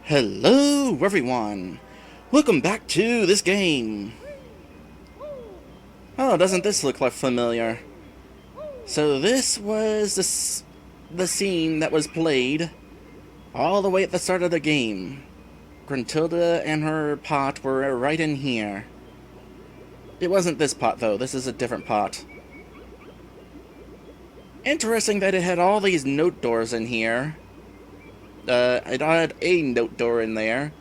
Hello everyone! Welcome back to this game! Oh, doesn't this look like familiar? So this was the scene that was played all the way at the start of the game. Gruntilda and her pot were right in here. It wasn't this pot though, this is a different pot. Interesting that it had all these note doors in here. It had a note door in there,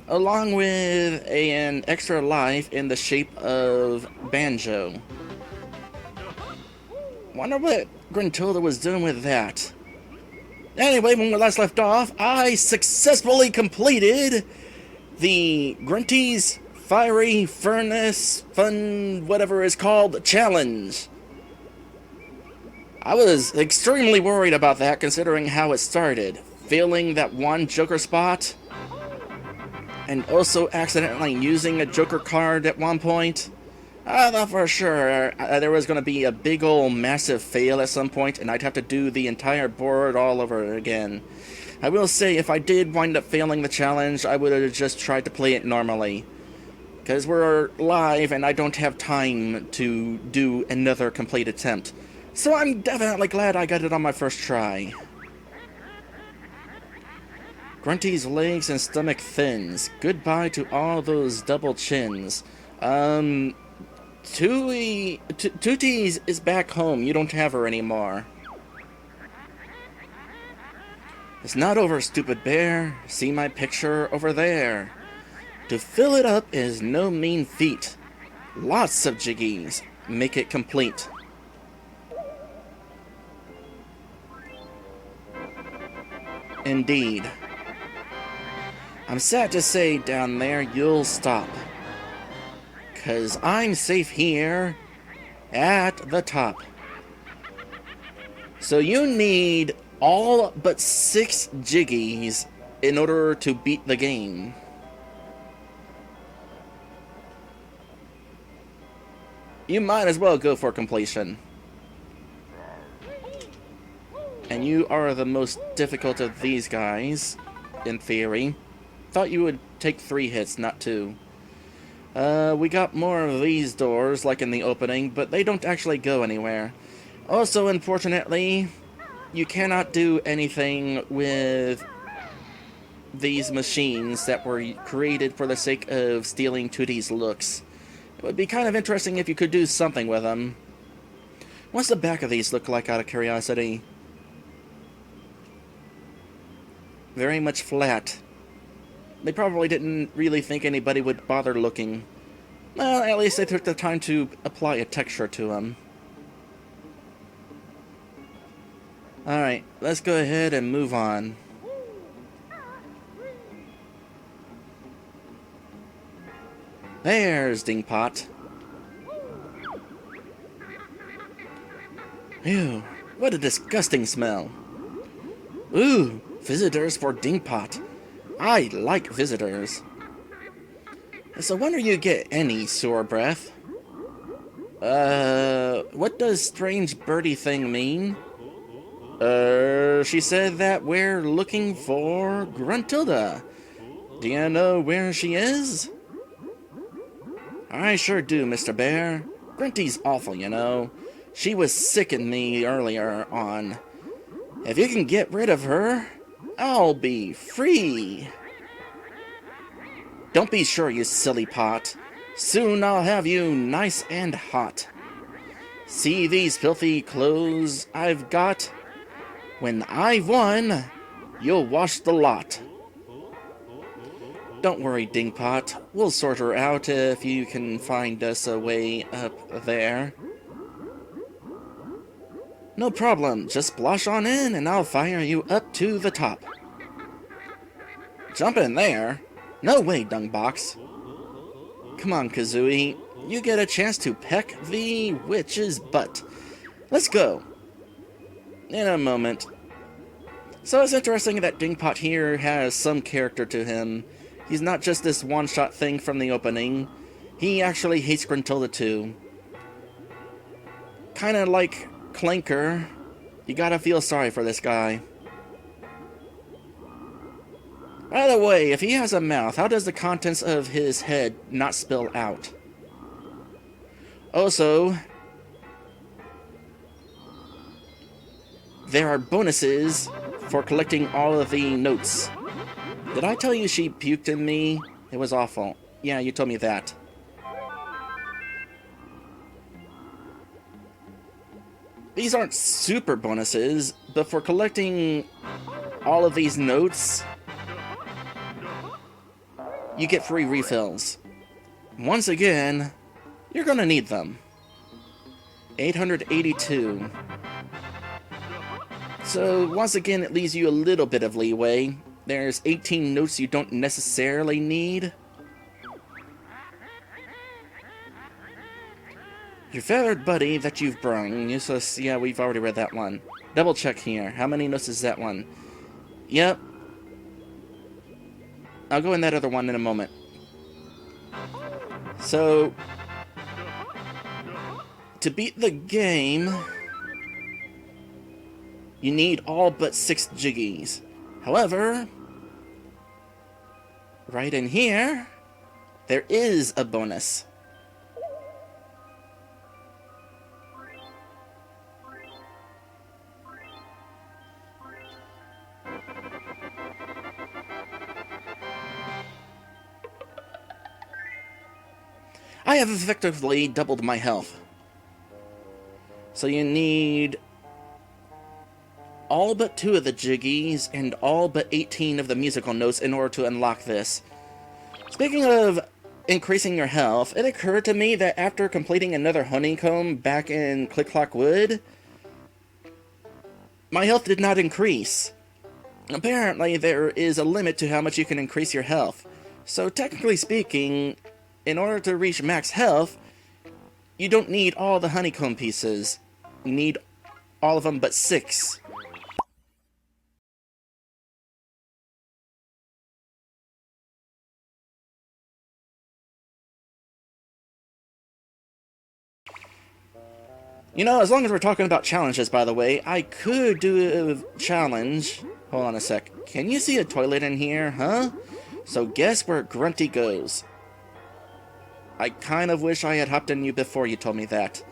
along with an extra life in the shape of Banjo. Wonder what Gruntilda was doing with that. Anyway, when we last left off, I successfully completed the Grunty's Fiery Furnace Fun whatever it's called challenge. I was extremely worried about that considering how it started. Failing that one Joker spot, and also accidentally using a Joker card at one point. I thought for sure there was going to be a big ol' massive fail at some point, and I'd have to do the entire board all over again. I will say, if I did wind up failing the challenge, I would have just tried to play it normally. Because we're live, and I don't have time to do another complete attempt. So I'm definitely glad I got it on my first try. Grunty's legs and stomach thins. Goodbye to all those double chins. Tooties is back home. You don't have her anymore. It's not over, stupid bear. See my picture over there. To fill it up is no mean feat. Lots of jiggies. Make it complete. Indeed. I'm sad to say, down there, you'll stop. 'Cause I'm safe here, at the top. So you need all but 6 jiggies in order to beat the game. You might as well go for completion. And you are the most difficult of these guys, in theory. Thought you would take 3 hits, not 2. We got more of these doors, like in the opening, but they don't actually go anywhere. Also, unfortunately, you cannot do anything with these machines that were created for the sake of stealing Tootie's looks. It would be kind of interesting if you could do something with them. What's the back of these look like, out of curiosity? Very much flat. They probably didn't really think anybody would bother looking. Well, at least they took the time to apply a texture to them. Alright, let's go ahead and move on. There's Dingpot. Ew, what a disgusting smell. Ooh, visitors for Dingpot. I like visitors. So when do you get any sore breath? What does strange birdie thing mean? She said that we're looking for Gruntilda. Do you know where she is? I sure do, Mr. Bear. Grunty's awful, you know. She was sicking me earlier on. If you can get rid of her, I'll be free. Don't be sure, you silly pot. Soon I'll have you nice and hot. See these filthy clothes I've got? When I've won, you'll wash the lot. Don't worry, Dingpot. We'll sort her out if you can find us a way up there. No problem, just splash on in and I'll fire you up to the top. Jump in there? No way, Dungbox. Come on, Kazooie. You get a chance to peck the witch's butt. Let's go. In a moment. So it's interesting that Dingpot here has some character to him. He's not just this one-shot thing from the opening. He actually hates Gruntilda too. Kinda like Clanker. You gotta feel sorry for this guy. By the way, if he has a mouth, how does the contents of his head not spill out? Also, there are bonuses for collecting all of the notes. Did I tell you she puked in me? It was awful. Yeah, you told me that. These aren't super bonuses, but for collecting all of these notes, you get free refills. Once again, you're gonna need them. 882. So, once again, it leaves you a little bit of leeway. There's 18 notes you don't necessarily need. Your feathered buddy that you've brung. Useless. Yeah, we've already read that one. Double check here. How many notes is that one? Yep. I'll go in that other one in a moment. So, to beat the game, you need all but 6 jiggies. However, right in here, there is a bonus. I have effectively doubled my health. So you need all but 2 of the jiggies and all but 18 of the musical notes in order to unlock this. Speaking of increasing your health, it occurred to me that after completing another honeycomb back in Click Clock Wood, my health did not increase. Apparently there is a limit to how much you can increase your health. So technically speaking, in order to reach max health, you don't need all the honeycomb pieces. You need all of them but 6. You know, as long as we're talking about challenges, by the way, I could do a challenge. Hold on a sec. Can you see a toilet in here, huh? So guess where Grunty goes. I kind of wish I had hopped on you before you told me that.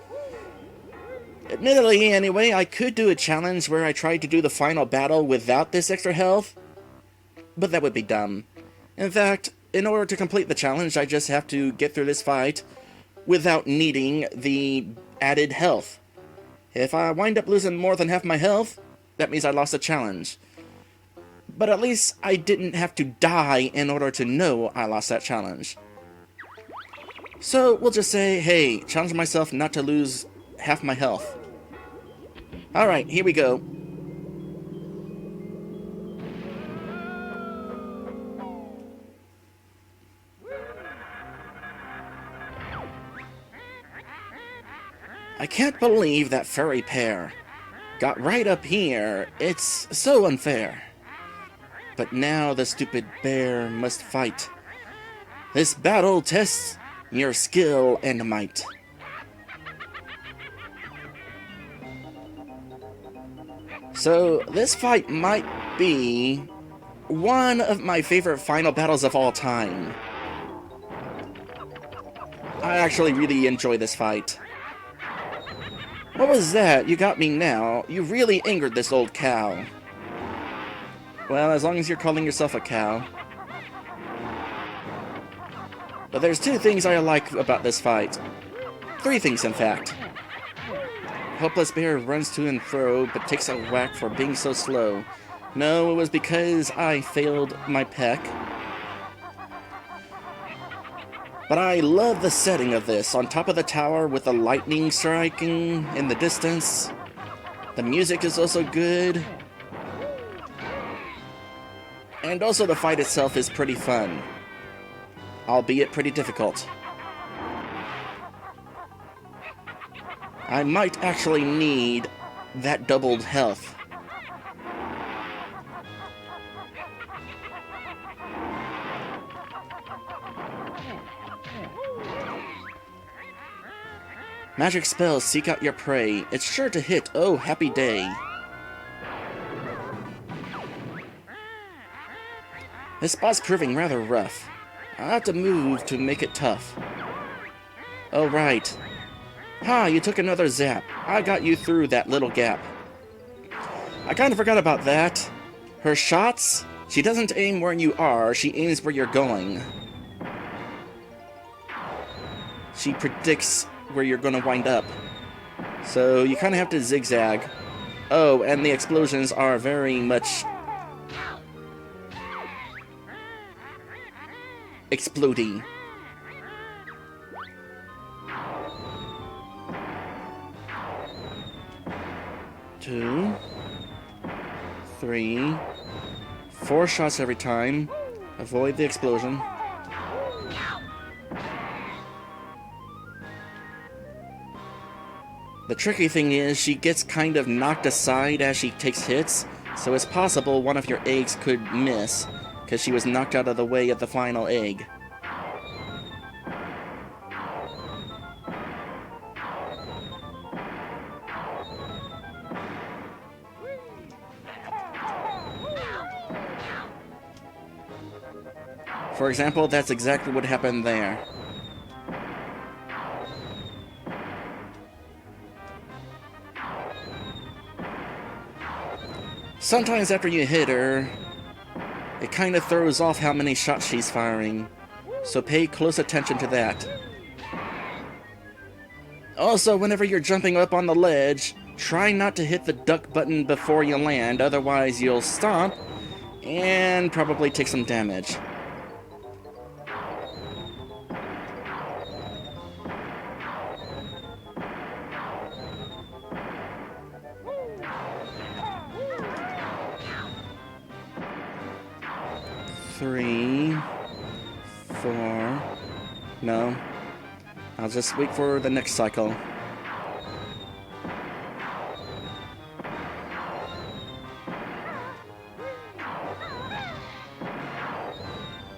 Admittedly, anyway, I could do a challenge where I tried to do the final battle without this extra health, but that would be dumb. In fact, in order to complete the challenge, I just have to get through this fight without needing the added health. If I wind up losing more than half my health, that means I lost the challenge. But at least I didn't have to die in order to know I lost that challenge. So we'll just say, hey, challenge myself not to lose half my health. Alright, here we go. I can't believe that furry pair got right up here. It's so unfair. But now the stupid bear must fight. This battle tests your skill and might. So this fight might be one of my favorite final battles of all time. I actually really enjoy this fight. What was that? You got me now. You really angered this old cow. Well, as long as you're calling yourself a cow. But there's 2 things I like about this fight. 3 things, in fact. Helpless bear runs to and fro, but takes a whack for being so slow. No, it was because I failed my peck. But I love the setting of this, on top of the tower with the lightning striking in the distance. The music is also good. And also the fight itself is pretty fun. Albeit pretty difficult. I might actually need that doubled health. Magic spells seek out your prey. It's sure to hit. Oh, happy day. This spot's proving rather rough. I'll have to move to make it tough. Oh, right. Ha, you took another zap. I got you through that little gap. I kind of forgot about that. Her shots? She doesn't aim where you are, she aims where you're going. She predicts where you're going to wind up. So you kind of have to zigzag. Oh, and the explosions are very much exploding. Two, three, 4 shots every time. Avoid the explosion. The tricky thing is, she gets kind of knocked aside as she takes hits, so it's possible one of your eggs could miss, because she was knocked out of the way at the final egg. For example, that's exactly what happened there. Sometimes after you hit her, it kind of throws off how many shots she's firing, so pay close attention to that. Also, whenever you're jumping up on the ledge, try not to hit the duck button before you land, otherwise you'll stomp and probably take some damage. Three, 4, no, I'll just wait for the next cycle.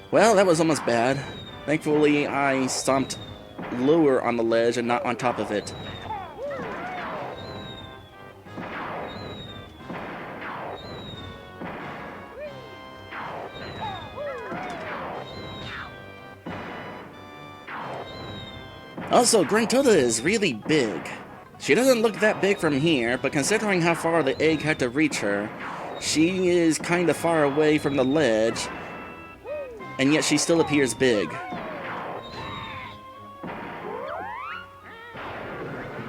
Well, that was almost bad. Thankfully, I stomped lower on the ledge and not on top of it. Also, Grunty is really big. She doesn't look that big from here, but considering how far the egg had to reach her, she is kind of far away from the ledge, and yet she still appears big.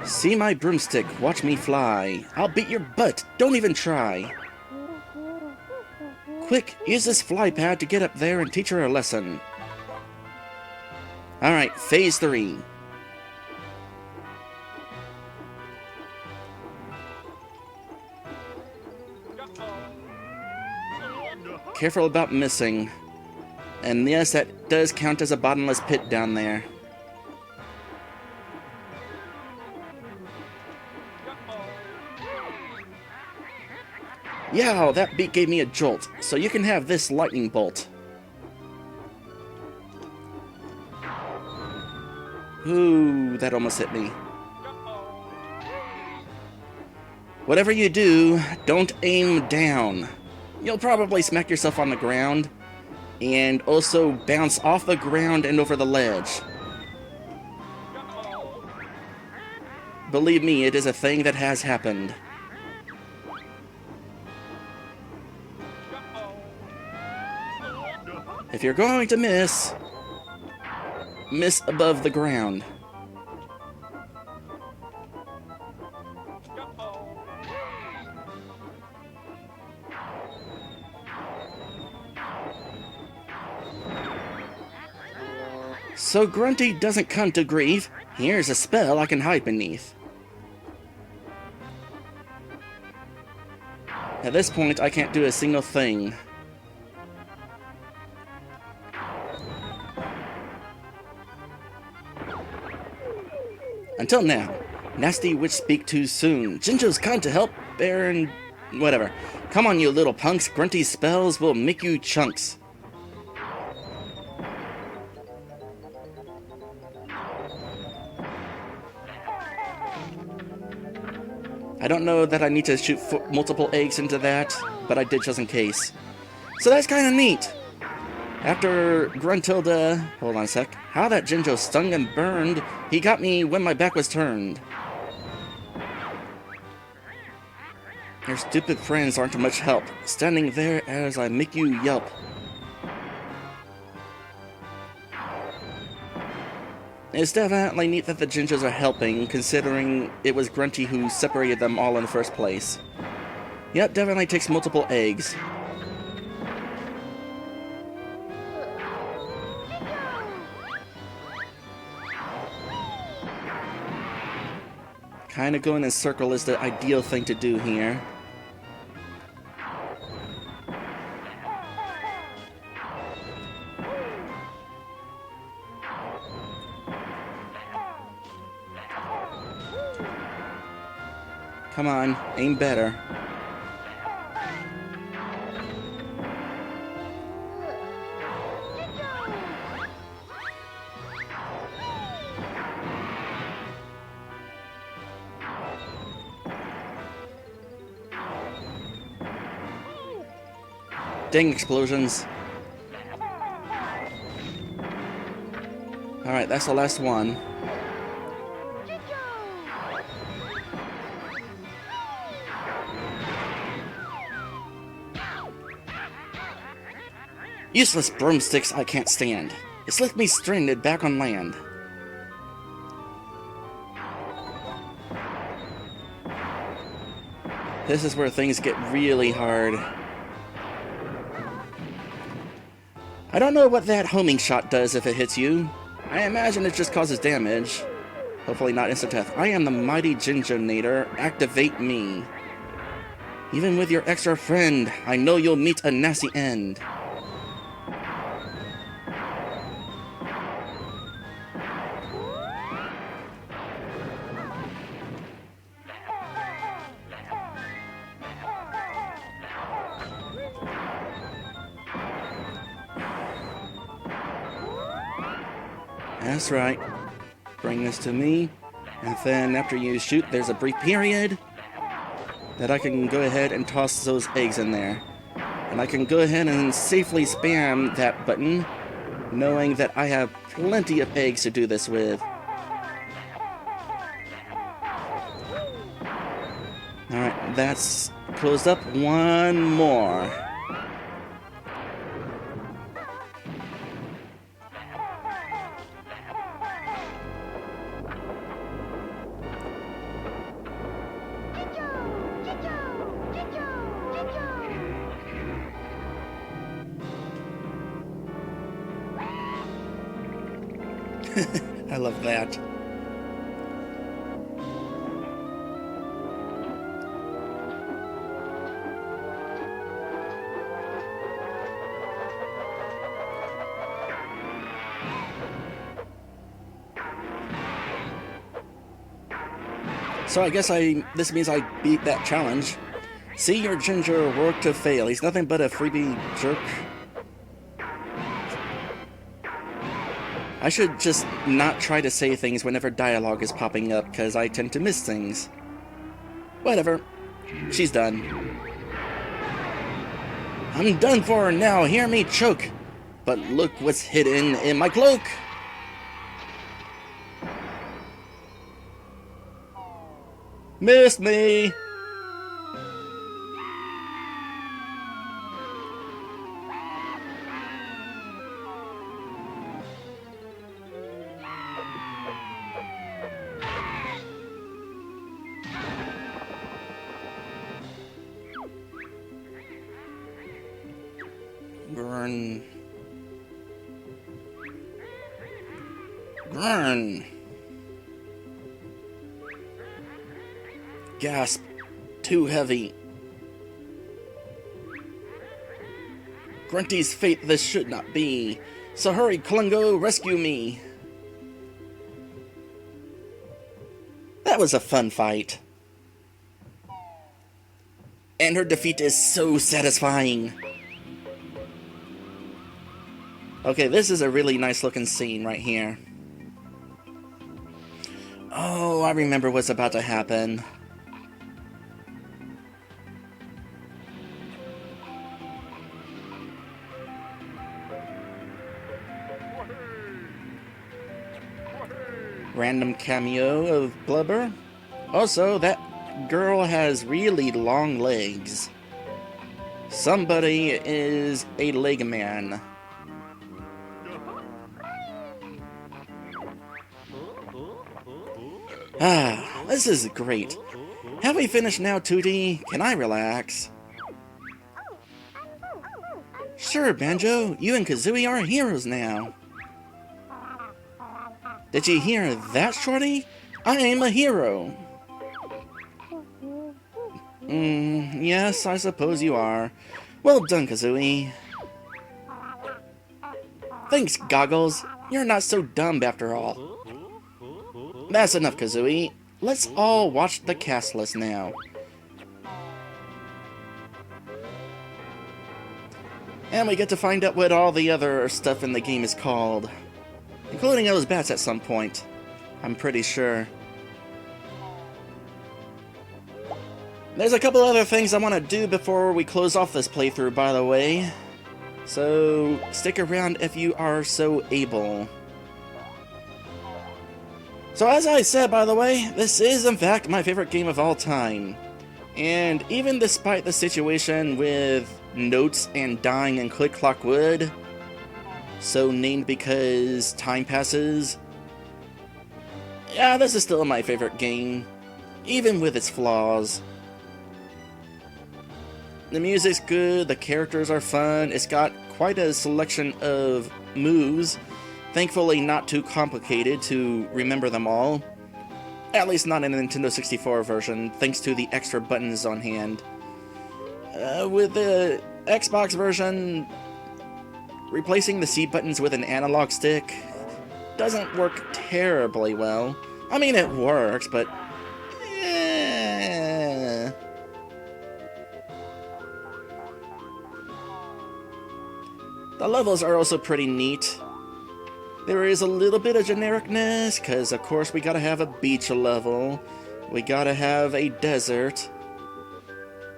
See my broomstick, watch me fly. I'll beat your butt, don't even try. Quick, use this fly pad to get up there and teach her a lesson. Alright, phase 3. Careful about missing. And yes, that does count as a bottomless pit down there. Yow, that beat gave me a jolt, so you can have this lightning bolt. Ooh, that almost hit me. Whatever you do, don't aim down. You'll probably smack yourself on the ground, and also bounce off the ground and over the ledge. Believe me, it is a thing that has happened. If you're going to miss above the ground. So Grunty doesn't come to grief. Here's a spell I can hide beneath. At this point, I can't do a single thing. Until now. Nasty witch speak too soon. Jinjo's come to help Baron... whatever. Come on, you little punks. Grunty's spells will make you chunks. I don't know that I need to shoot multiple eggs into that, but I did just in case. So that's kind of neat. After Gruntilda... Hold on a sec. How that Jinjo stung and burned. He got me when my back was turned. Your stupid friends aren't much help. Standing there as I make you yelp. It's definitely neat that the Jinjos are helping, considering it was Grunty who separated them all in the first place. Yep, definitely takes multiple eggs. Kinda going in a circle is the ideal thing to do here. Come on, aim better. Dang explosions. Alright, that's the last one. Useless broomsticks I can't stand. It's left me stranded back on land. This is where things get really hard. I don't know what that homing shot does if it hits you. I imagine it just causes damage. Hopefully not instant death. I am the mighty Jinjonator. Activate me. Even with your extra friend, I know you'll meet a nasty end. That's right. Bring this to me, and then after you shoot, there's a brief period that I can go ahead and toss those eggs in there. And I can go ahead and safely spam that button, knowing that I have plenty of eggs to do this with. Alright, that's closed up. One more. I love that. So I guess this means I beat that challenge. See your ginger work to fail. He's nothing but a freebie jerk. I should just not try to say things whenever dialogue is popping up, because I tend to miss things. Whatever. She's done. I'm done for now, hear me choke. But look what's hidden in my cloak. Missed me. Grun. Gasp. Too heavy. Grunty's fate this should not be. So hurry, Klungo, rescue me. That was a fun fight. And her defeat is so satisfying. Okay, this is a really nice looking scene right here. Oh, I remember what's about to happen. Random cameo of Blubber. Also, that girl has really long legs. Somebody is a leg man. Ah, this is great. Have we finished now, Tootie? Can I relax? Sure, Banjo. You and Kazooie are heroes now. Did you hear that, Shorty? I am a hero. Yes, I suppose you are. Well done, Kazooie. Thanks, Goggles. You're not so dumb after all. That's enough, Kazooie. Let's all watch the cast list now. And we get to find out what all the other stuff in the game is called. Including those bats at some point. I'm pretty sure. There's a couple other things I want to do before we close off this playthrough, by the way. So, stick around if you are so able. So as I said, by the way, this is in fact my favorite game of all time. And even despite the situation with Notes and Dying and Click Clock Wood, so named because time passes, yeah, this is still my favorite game, even with its flaws. The music's good, the characters are fun, it's got quite a selection of moves, thankfully not too complicated to remember them all. At least not in the Nintendo 64 version, thanks to the extra buttons on hand. With the Xbox version, replacing the C buttons with an analog stick doesn't work terribly well. I mean, it works, but the levels are also pretty neat. There is a little bit of genericness, because of course we gotta have a beach level, we gotta have a desert.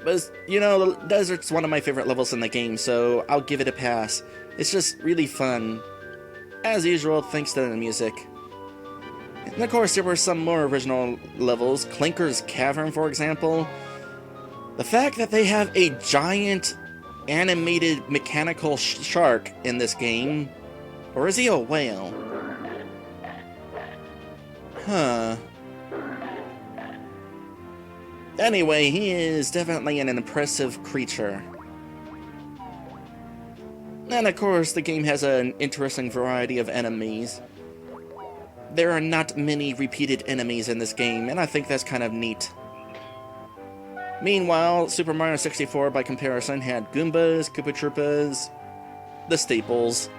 But, you know, the desert's one of my favorite levels in the game, so I'll give it a pass. It's just really fun. As usual, thanks to the music. And of course, there were some more original levels. Clinker's Cavern, for example. The fact that they have a giant animated mechanical shark in this game. Or is he a whale? Huh. Anyway, he is definitely an impressive creature. And of course, the game has an interesting variety of enemies. There are not many repeated enemies in this game, and I think that's kind of neat. Meanwhile, Super Mario 64, by comparison, had Goombas, Koopa Troopas, the staples.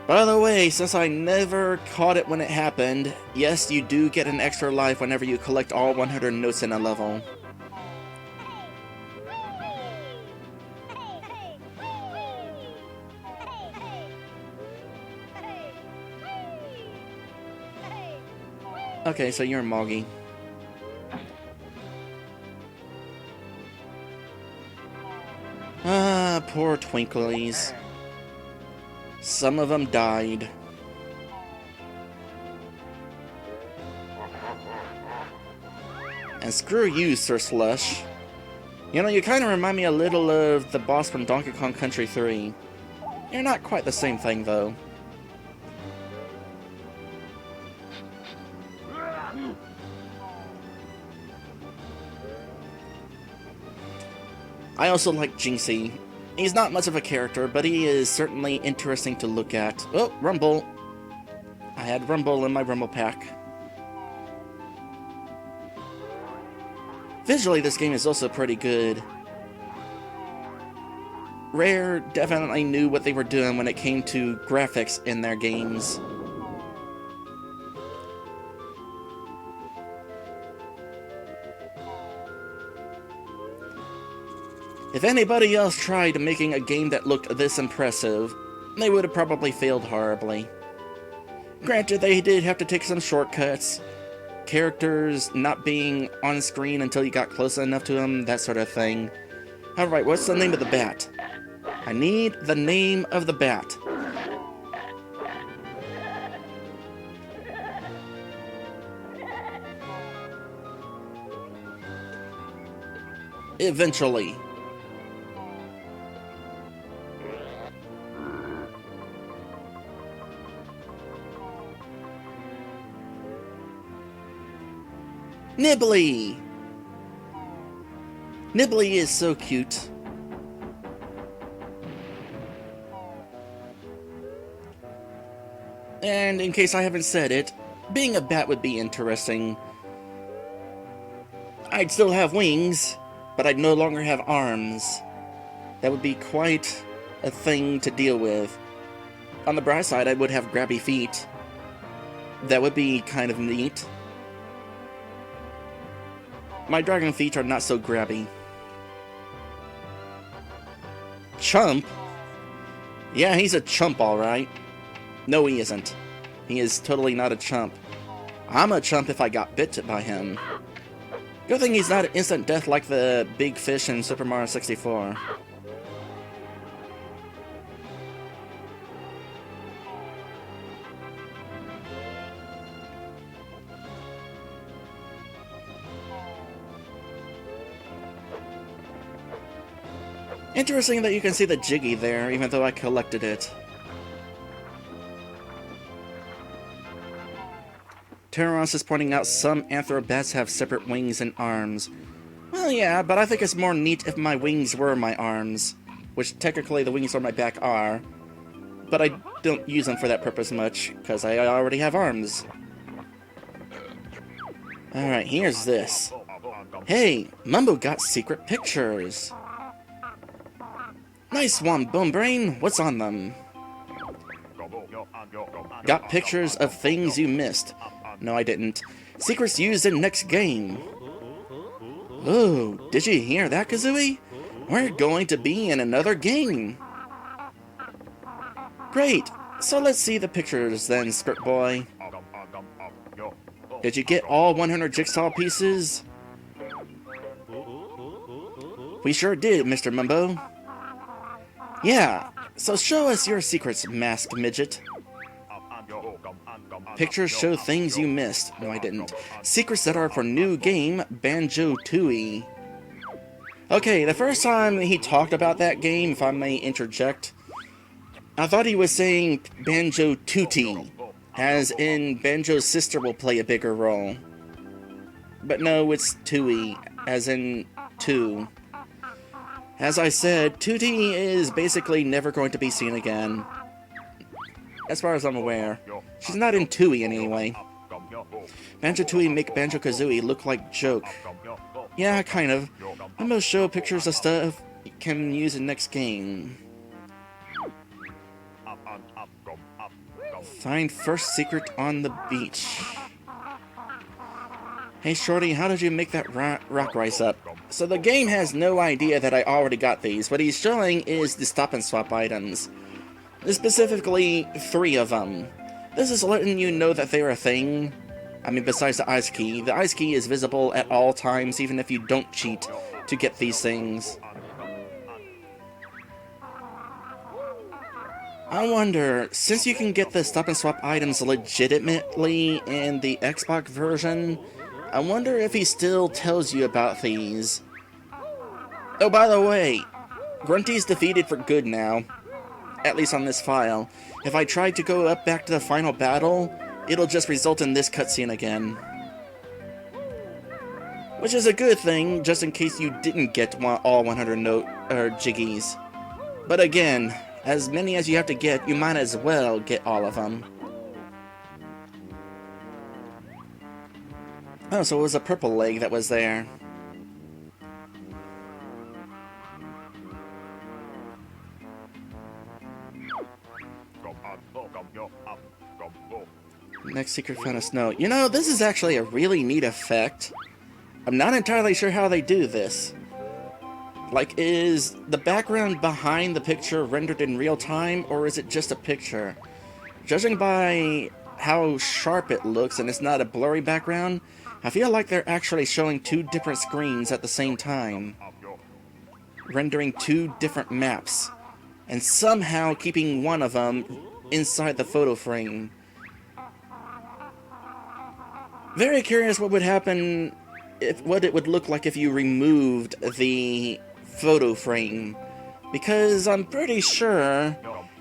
By the way, since I never caught it when it happened, yes, you do get an extra life whenever you collect all 100 notes in a level. Okay, so you're Moggy. Ah, poor Twinklies. Some of them died. And screw you, Sir Slush. You know, you kind of remind me a little of the boss from Donkey Kong Country 3. You're not quite the same thing, though. I also like Jinxie. He's not much of a character, but he is certainly interesting to look at. Oh, Rumble. I had Rumble in my Rumble pack. Visually, this game is also pretty good. Rare definitely knew what they were doing when it came to graphics in their games. If anybody else tried making a game that looked this impressive, they would have probably failed horribly. Granted, they did have to take some shortcuts, characters not being on screen until you got close enough to them, that sort of thing. Alright, what's the name of the bat? I need the name of the bat. Eventually. Nibbly! Nibbly is so cute. And in case I haven't said it, being a bat would be interesting. I'd still have wings, but I'd no longer have arms. That would be quite a thing to deal with. On the bright side, I would have grabby feet. That would be kind of neat. My dragon feet are not so grabby. Chump? Yeah, he's a chump, alright. No, he isn't. He is totally not a chump. I'm a chump if I got bit by him. Good thing he's not an instant death like the big fish in Super Mario 64. Interesting that you can see the Jiggy there, even though I collected it. Terros is pointing out some anthrobats have separate wings and arms. Well, yeah, but I think it's more neat if my wings were my arms. Which technically the wings on my back are. But I don't use them for that purpose much, because I already have arms. Alright, here's this. Hey, Mumbo got secret pictures. Nice one, Bonebrain. What's on them? Got pictures of things you missed. No, I didn't. Secrets used in next game. Oh, did you hear that, Kazooie? We're going to be in another game. Great. So let's see the pictures then, Script Boy. Did you get all 100 jigsaw pieces? We sure did, Mr. Mumbo. Yeah, so show us your secrets, masked midget. Pictures show things you missed. No, I didn't. Secrets that are for new game, Banjo-Tooie. Okay, the first time he talked about that game, if I may interject, I thought he was saying Banjo-Tootie, as in Banjo's sister will play a bigger role. But no, it's Tooie, as in two. As I said, Tootie is basically never going to be seen again. As far as I'm aware. She's not in Tooie anyway. Banjo-Tooie make Banjo-Kazooie look like joke. Yeah, kind of. I'm gonna show pictures of stuff you can use in next game. Find first secret on the beach. Hey Shorty, how did you make that rock rise up? So the game has no idea that I already got these. What he's showing is the stop and swap items. Specifically, 3 of them. This is letting you know that they're a thing. I mean, besides the ice key. The ice key is visible at all times, even if you don't cheat to get these things. I wonder, since you can get the stop and swap items legitimately in the Xbox version, I wonder if he still tells you about these. Oh, by the way, Grunty's defeated for good now. At least on this file. If I try to go up back to the final battle, it'll just result in this cutscene again. Which is a good thing, just in case you didn't get all 100 Jiggies. But again, as many as you have to get, you might as well get all of them. Oh, so it was a purple leg that was there. Next secret found in snow. You know, this is actually a really neat effect. I'm not entirely sure how they do this. Like, is the background behind the picture rendered in real time, or is it just a picture? Judging by how sharp it looks and it's not a blurry background, I feel like they're actually showing 2 different screens at the same time. rendering 2 different maps, and somehow keeping one of them inside the photo frame. Very curious what would happen, what it would look like if you removed the photo frame, because I'm pretty sure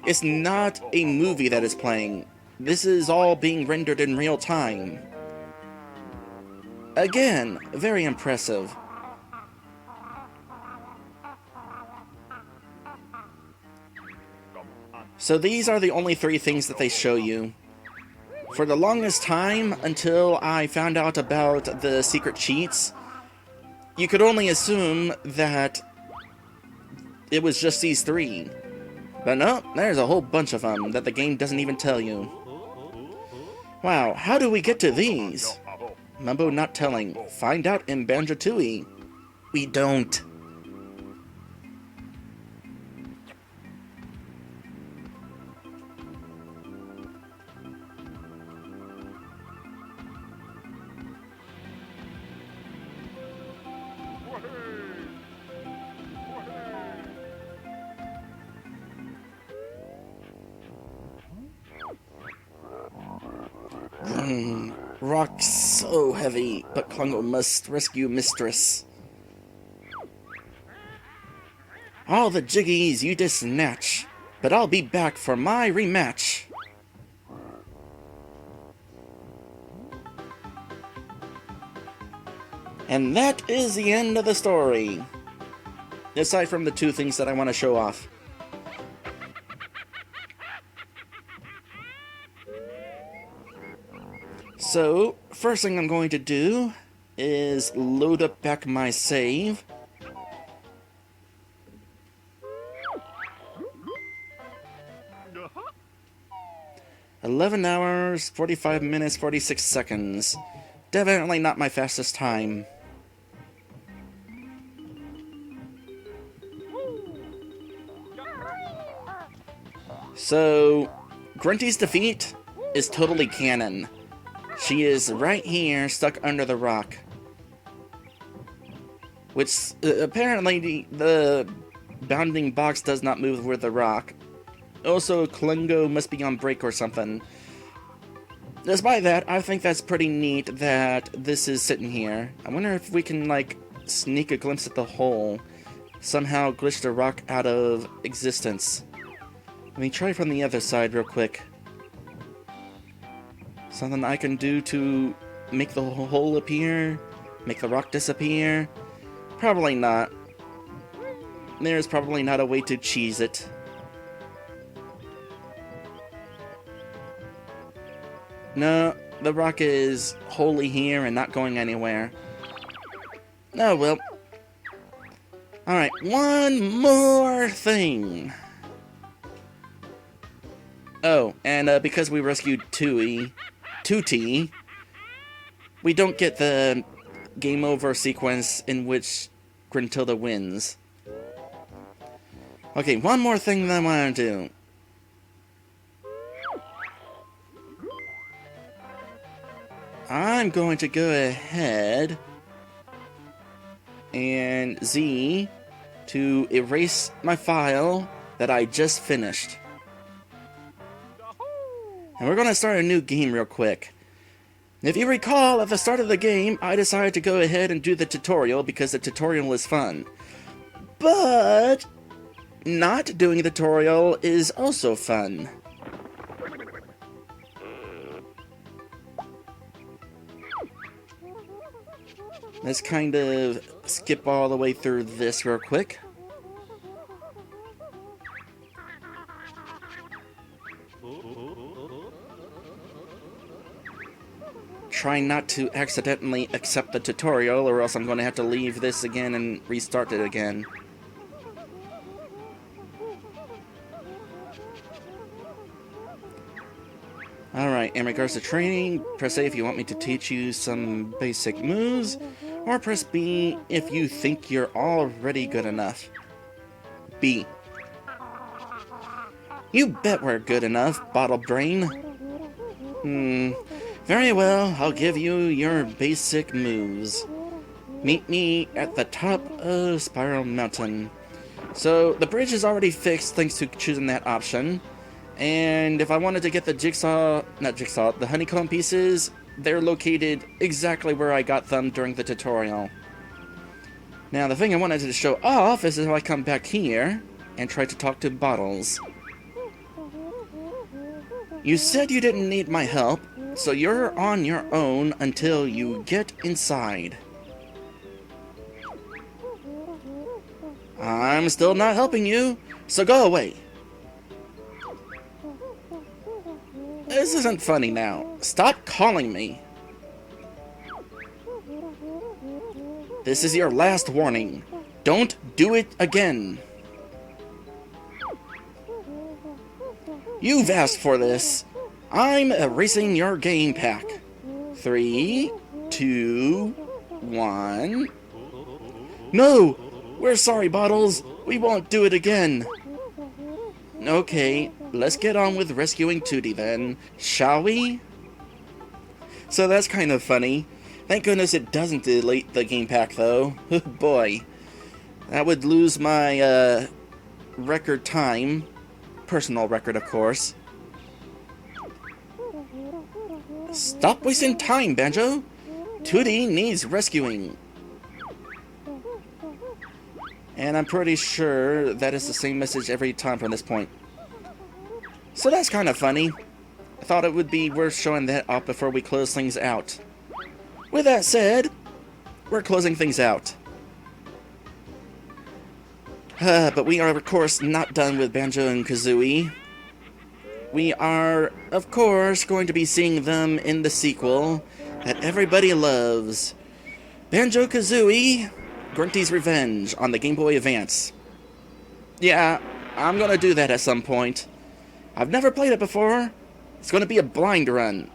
it's not a movie that is playing. This is all being rendered in real time. Again, very impressive. So these are the only 3 things that they show you. For the longest time, until I found out about the secret cheats, you could only assume that it was just these 3. But no, there's a whole bunch of them that the game doesn't even tell you. Wow, how do we get to these? Mumbo not telling. Find out in Banjo-Kazooie. We don't. Rock so heavy, but Klungo must rescue Mistress. All the jiggies you just snatch, but I'll be back for my rematch. And that is the end of the story. Aside from the 2 things that I want to show off. So, first thing I'm going to do is load up back my save. $11 hours, 45 minutes, 46 seconds. Definitely not my fastest time. So, Grunty's defeat is totally canon. She is right here, stuck under the rock. Which, apparently, the bounding box does not move with the rock. Also, Klungo must be on break or something. Despite that, I think that's pretty neat that this is sitting here. I wonder if we can, like, sneak a glimpse at the hole. Somehow glitch the rock out of existence. Let me try from the other side real quick. Something I can do to make the hole appear? Make the rock disappear? Probably not. There's probably not a way to cheese it. No, the rock is wholly here and not going anywhere. Oh well. Alright, one more thing. Oh, and because we rescued Tootie, we don't get the game over sequence in which Gruntilda wins. Okay, one more thing that I want to do. I'm going to go ahead and Z to erase my file that I just finished. And we're going to start a new game real quick. If you recall, at the start of the game, I decided to go ahead and do the tutorial because the tutorial is fun. But not doing the tutorial is also fun. Let's kind of skip all the way through this real quick. Try not to accidentally accept the tutorial, or else I'm going to have to leave this again and restart it again. Alright, in regards to training, press A if you want me to teach you some basic moves, or press B if you think you're already good enough. B. You bet we're good enough, Bottle Brain. Very well, I'll give you your basic moves. Meet me at the top of Spiral Mountain. So the bridge is already fixed thanks to choosing that option. And if I wanted to get the the honeycomb pieces, they're located exactly where I got them during the tutorial. Now the thing I wanted to show off is if I come back here and try to talk to Bottles. You said you didn't need my help, so you're on your own until you get inside. I'm still not helping you, so go away. This isn't funny now. Stop calling me. This is your last warning. Don't do it again. You've asked for this. I'm erasing your game pack. 3, 2, 1. No! We're sorry, Bottles. We won't do it again. Okay, let's get on with rescuing Tootie then, shall we? So that's kind of funny. Thank goodness it doesn't delete the game pack, though. Boy. That would lose my, record time. Personal record, of course. Stop wasting time, Banjo! Tootie needs rescuing. And I'm pretty sure that is the same message every time from this point. So that's kind of funny. I thought it would be worth showing that off before we close things out. With that said, we're closing things out. But we are, of course, not done with Banjo and Kazooie. We are, of course, going to be seeing them in the sequel that everybody loves. Banjo-Kazooie, Grunty's Revenge on the Game Boy Advance. Yeah, I'm gonna do that at some point. I've never played it before. It's gonna be a blind run.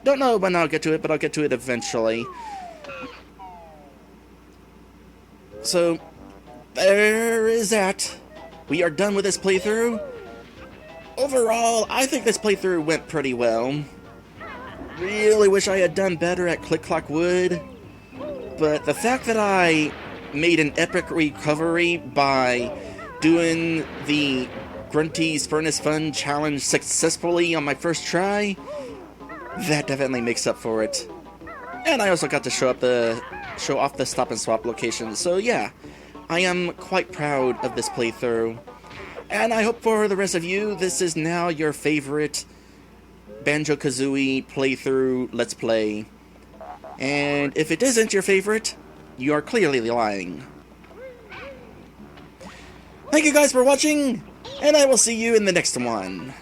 Don't know when I'll get to it, but I'll get to it eventually. So, there is that. We are done with this playthrough. Overall, I think this playthrough went pretty well. Really wish I had done better at Click Clock Wood. But the fact that I made an epic recovery by doing the Grunty's Furnace Fun challenge successfully on my first try, that definitely makes up for it. And I also got to show off the stop and swap location. So yeah, I am quite proud of this playthrough. And I hope for the rest of you, this is now your favorite Banjo-Kazooie playthrough Let's Play. And if it isn't your favorite, you are clearly lying. Thank you guys for watching, and I will see you in the next one.